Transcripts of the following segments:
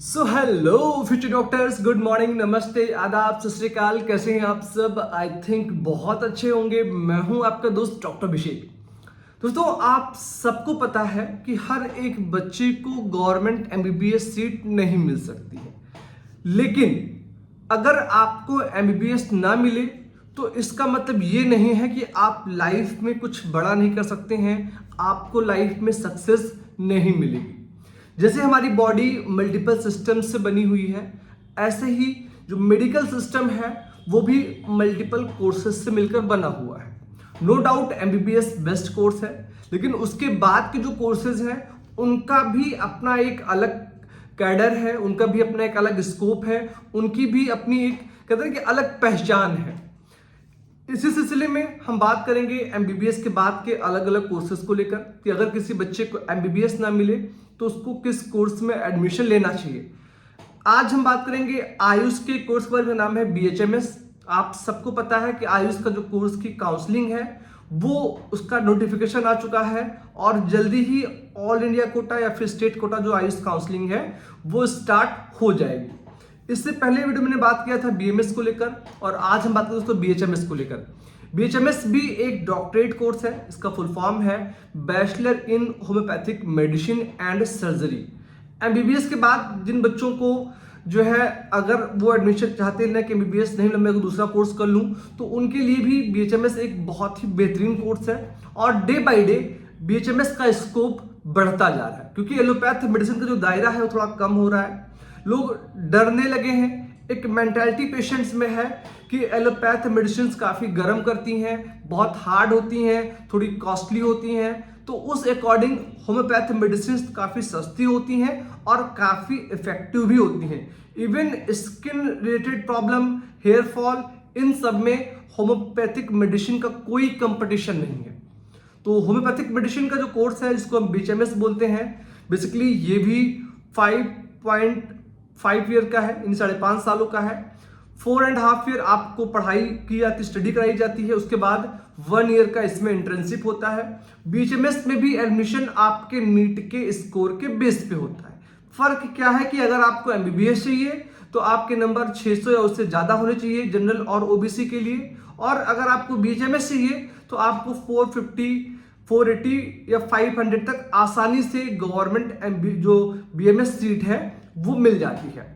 So hello future doctors, good morning, नमस्ते, आदाब, सत श्री अकाल। कैसे हैं आप सब? आई थिंक बहुत अच्छे होंगे। मैं हूं आपका दोस्त डॉक्टर अभिषेक। दोस्तों, आप सबको पता है कि हर एक बच्चे को गवर्नमेंट एमबीबीएस सीट नहीं मिल सकती है, लेकिन अगर आपको एमबीबीएस ना मिले तो इसका मतलब ये नहीं है कि आप लाइफ में कुछ बड़ा नहीं कर सकते हैं, आपको लाइफ में सक्सेस नहीं मिलेगी। जैसे हमारी बॉडी मल्टीपल सिस्टम से बनी हुई है, ऐसे ही जो मेडिकल सिस्टम है वो भी मल्टीपल कोर्सेज से मिलकर बना हुआ है। No doubt MBBS best course है, लेकिन उसके बाद के जो कोर्सेज हैं उनका भी अपना एक अलग कैडर है, उनका भी अपना एक अलग स्कोप है, उनकी भी अपनी एक कहते हैं कि अलग पहचान है। इसी सिलसिले में हम बात करेंगे एमबीबीएस के बाद के अलग अलग कोर्सेज को लेकर कि अगर किसी बच्चे को एमबीबीएस ना मिले तो उसको किस कोर्स में एडमिशन लेना चाहिए। आज हम बात करेंगे आयुष के कोर्स पर, का नाम है बीएचएमएस। आप सबको पता है कि आयुष का जो कोर्स की काउंसलिंग है वो उसका नोटिफिकेशन आ चुका है और जल्दी ही ऑल इंडिया कोटा या फिर स्टेट कोटा जो आयुष काउंसलिंग है वो स्टार्ट हो जाएगी। इससे पहले वीडियो मैंने बात किया था बीएमएस को लेकर और आज हम बात करें दोस्तों बीएचएमएस को लेकर। बीएचएमएस भी एक डॉक्टरेट कोर्स है, इसका फुल फॉर्म है bachelor in homeopathic medicine and surgery. MBBS के बाद जिन बच्चों को जो है अगर वो एडमिशन चाहते हैं कि एमबीबीएस नहीं मैं दूसरा कोर्स कर लूँ, तो उनके लिए भी बीएचएमएस एक बहुत ही बेहतरीन कोर्स है और डे बाय डे बीएचएमएस का स्कोप बढ़ता जा रहा है, क्योंकि एलोपैथ मेडिसिन का जो दायरा है वो थोड़ा कम हो रहा है। लोग डरने लगे हैं, एक मेंटालिटी पेशेंट्स में है कि एलोपैथ मेडिसिन काफ़ी गर्म करती हैं, बहुत हार्ड होती हैं, थोड़ी कॉस्टली होती हैं, तो उस अकॉर्डिंग होम्योपैथ मेडिसिन काफ़ी सस्ती होती हैं और काफ़ी इफेक्टिव भी होती हैं। Even skin related problem, hair fall, इन सब में होम्योपैथिक मेडिसिन का कोई कंपटीशन नहीं है। तो होम्योपैथिक मेडिसिन का जो कोर्स है जिसको हम बीएचएमएस बोलते हैं, बेसिकली ये भी 5.5 ईयर का है, इन 5.5 सालों का है। 4.5 ईयर आपको पढ़ाई की जाती, स्टडी कराई जाती है, उसके बाद 1 ईयर का इसमें इंटर्नशिप होता है। बीएचएमएस में भी एडमिशन आपके नीट के स्कोर के बेस पे होता है। फर्क क्या है कि अगर आपको एमबीबीएस चाहिए तो आपके नंबर 600 या उससे ज्यादा होने चाहिए जनरल और ओबीसी के लिए, और अगर आपको बीएचएमएस चाहिए तो आपको 450, 480 या 500 तक आसानी से गवर्नमेंट जो बीएमएस सीट है वो मिल जाती है।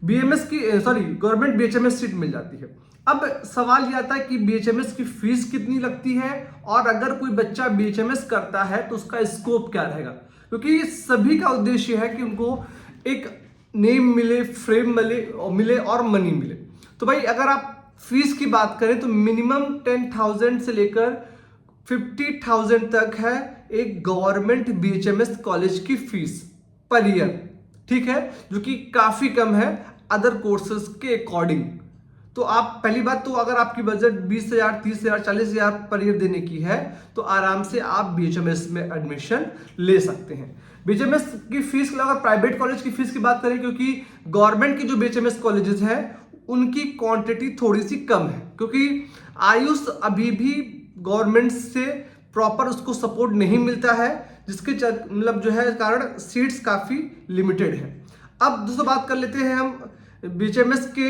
गवर्नमेंट बीएचएमएस सीट मिल जाती है। अब सवाल ये आता है कि बीएचएमएस की फीस कितनी लगती है और अगर कोई बच्चा बीएचएमएस करता है तो उसका स्कोप क्या रहेगा, क्योंकि सभी का उद्देश्य है कि उनको एक नेम मिले, फ्रेम मिले और मनी मिले। तो भाई अगर आप फीस की बात करें तो मिनिमम 10,000 से लेकर 50,000 तक है एक गवर्नमेंट बीएचएमएस कॉलेज की फीस पर ईयर, ठीक है, जो कि काफी कम है अदर कोर्सेज के अकॉर्डिंग। तो आप पहली बात तो अगर आपकी बजट 20,000, 30,000, 40,000 पर ईयर देने की है तो आराम से आप बीएचएमएस में एडमिशन ले सकते हैं। बीएचएमएस की फीस के अलावा प्राइवेट कॉलेज की फीस की बात करें, क्योंकि गवर्नमेंट की जो बीएचएमएस कॉलेजेस हैं उनकी क्वांटिटी थोड़ी सी कम है, क्योंकि आयुष अभी भी गवर्नमेंट से प्रॉपर उसको सपोर्ट नहीं मिलता है, जिसके मतलब जो है कारण सीट्स काफी लिमिटेड है। अब दोस्तों बात कर लेते हैं हम बीएचएमएस के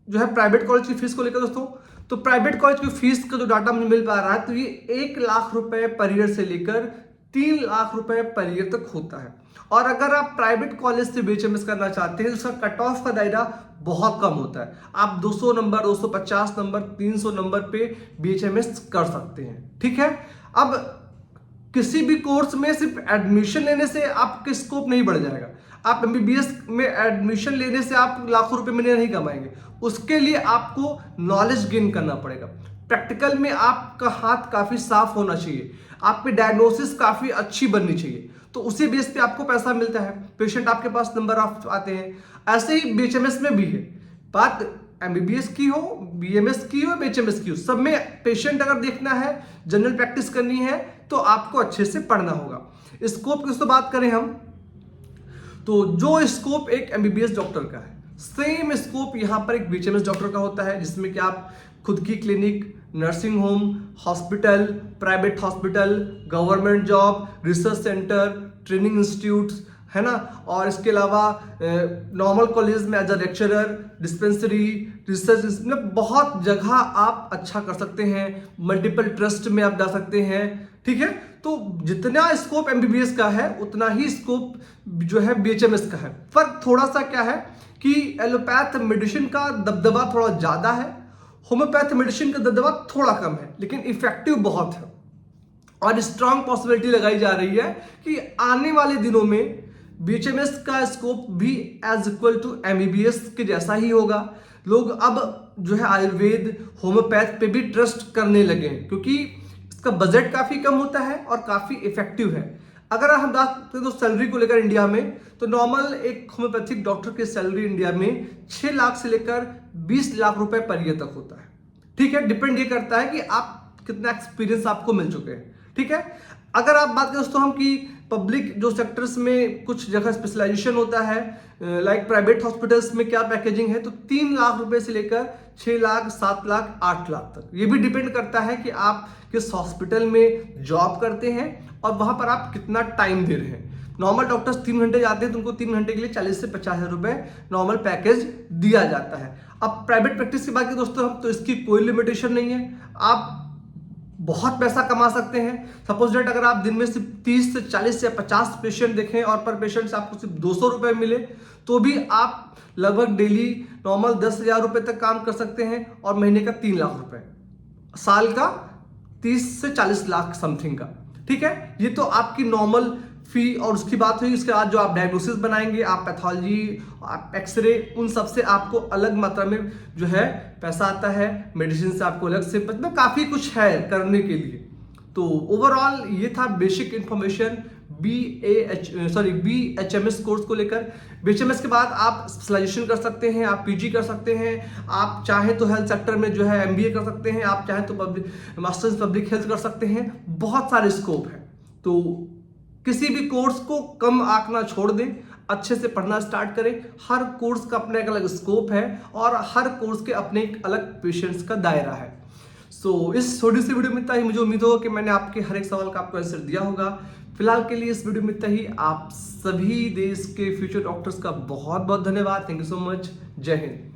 जो है प्राइवेट कॉलेज की फीस को लेकर। दोस्तों तो प्राइवेट कॉलेज की फीस का जो डाटा मुझे मिल पा रहा है तो ये 1 लाख रुपए पर ईयर से लेकर 3 लाख रुपए पर ईयर तक होता है। और अगर आप प्राइवेट कॉलेज से बीएचएमएस करना चाहते हैं तो उसका कट ऑफ का दायरा बहुत कम होता है। आप 200 नंबर, 250 नंबर, 300 नंबर पे बीएचएमएस कर सकते हैं, ठीक है। अब किसी भी कोर्स में सिर्फ एडमिशन लेने से आपके स्कोप नहीं बढ़ जाएगा। आप एमबीबीएस में एडमिशन लेने से आप लाखों रुपए में नहीं कमाएंगे, उसके लिए आपको नॉलेज गेन करना पड़ेगा। प्रैक्टिकल में आपका हाथ काफी साफ होना चाहिए, आपकी डायग्नोसिस काफी अच्छी बननी चाहिए, तो उसी बेस पे आपको पैसा मिलता है, पेशेंट आपके पास नंबर ऑफ आते हैं। ऐसे ही बीएचएमएस में भी है। बात एमबीबीएस की हो, बीएमएस की हो, बीएचएमएस की हो, सब में पेशेंट अगर देखना है, जनरल प्रैक्टिस करनी है तो आपको अच्छे से पढ़ना होगा। स्कोप की तो बात करें हम तो जो स्कोप एक एमबीबीएस डॉक्टर का है सेम स्कोप यहाँ पर एक बीएचएमएस डॉक्टर का होता है, जिसमें कि आप खुद की clinic, nursing home, hospital, private hospital, government job, research centre, training institutes, है ना। और इसके अलावा नॉर्मल कॉलेज में as a lecturer, dispensary, research में बहुत जगह आप अच्छा कर सकते हैं। मल्टीपल ट्रस्ट में आप जा सकते हैं, ठीक है। तो जितना स्कोप एमबीबीएस का है उतना ही स्कोप जो है बीएचएमएस का है। फर्क थोड़ा सा क्या है कि एलोपैथ मेडिसिन का दबदबा थोड़ा ज्यादा है, होम्योपैथ मेडिसिन का दबदबा थोड़ा कम है, लेकिन इफेक्टिव बहुत है। और स्ट्रांग पॉसिबिलिटी लगाई जा रही है कि आने वाले दिनों में बीएचएमएस का स्कोप भी एज इक्वल टू एमबीबीएस के जैसा ही होगा। लोग अब जो है आयुर्वेद, होम्योपैथ पे भी ट्रस्ट करने लगे हैं, क्योंकि इसका बजट काफी कम होता है और काफी इफेक्टिव है। अगर हम बात करें तो सैलरी को लेकर इंडिया में, तो नॉर्मल एक होम्योपैथिक डॉक्टर की सैलरी इंडिया में 6 लाख से लेकर 20 लाख रुपए पर ईयर तक होता है, ठीक है। डिपेंड ये करता है कि आप कितना एक्सपीरियंस आपको मिल चुके हैं, ठीक है। अगर आप बात करें दोस्तों हम कि पब्लिक जो सेक्टर्स में कुछ जगह स्पेशलाइजेशन होता है, लाइक प्राइवेट हॉस्पिटल्स में क्या पैकेजिंग है, तो 3 लाख रुपए से लेकर 6 लाख, 7 लाख, 8 लाख तक। ये भी डिपेंड करता है कि आप किस हॉस्पिटल में जॉब करते हैं और वहां पर आप कितना टाइम दे रहे हैं। नॉर्मल डॉक्टर्स 3 घंटे जाते हैं तो उनको 3 घंटे के लिए 40 से 50 हजार रुपए नॉर्मल पैकेज दिया जाता है। अब प्राइवेट प्रैक्टिस की बात करें दोस्तों हम, तो इसकी कोई लिमिटेशन नहीं है, आप बहुत पैसा कमा सकते हैं। सपोज डेट अगर आप दिन में सिर्फ 30 से 40 या 50 पेशेंट देखें और पर पेशेंट से आपको सिर्फ 200 रुपए मिले, तो भी आप लगभग डेली नॉर्मल 10,000 रुपए तक काम कर सकते हैं और महीने का 3 लाख रुपए, साल का 30 से 40 लाख समथिंग का, ठीक है। ये तो आपकी नॉर्मल फी और उसकी बात हुई। उसके बाद जो आप डायग्नोसिस बनाएंगे, आप पैथोलॉजी, आप एक्सरे, उन सब से आपको अलग मात्रा में जो है पैसा आता है। मेडिसिन से आपको अलग से, मतलब काफी कुछ है करने के लिए। तो ओवरऑल ये था बेसिक इंफॉर्मेशन बीएचएमएस कोर्स को लेकर। बीएचएमएस के बाद आप स्पेशलाइजेशन कर सकते हैं, आप पीजी कर सकते हैं, आप चाहें तो हेल्थ सेक्टर में जो है एमबीए कर सकते हैं, आप चाहें तो मास्टर्स पब्लिक हेल्थ कर सकते हैं। बहुत सारे स्कोप है, तो किसी भी कोर्स को कम आंकना छोड़ दें, अच्छे से पढ़ना स्टार्ट करें। हर कोर्स का अपना एक अलग स्कोप है और हर कोर्स के अपने एक अलग पेशेंट्स का दायरा है। सो इस छोटी सी वीडियो में इतना ही। मुझे उम्मीद हो कि मैंने आपके हर एक सवाल का आपको आंसर दिया होगा। फिलहाल के लिए इस वीडियो में इतना ही। आप सभी देश के फ्यूचर डॉक्टर्स का बहुत बहुत धन्यवाद। Thank you so much. जय हिंद।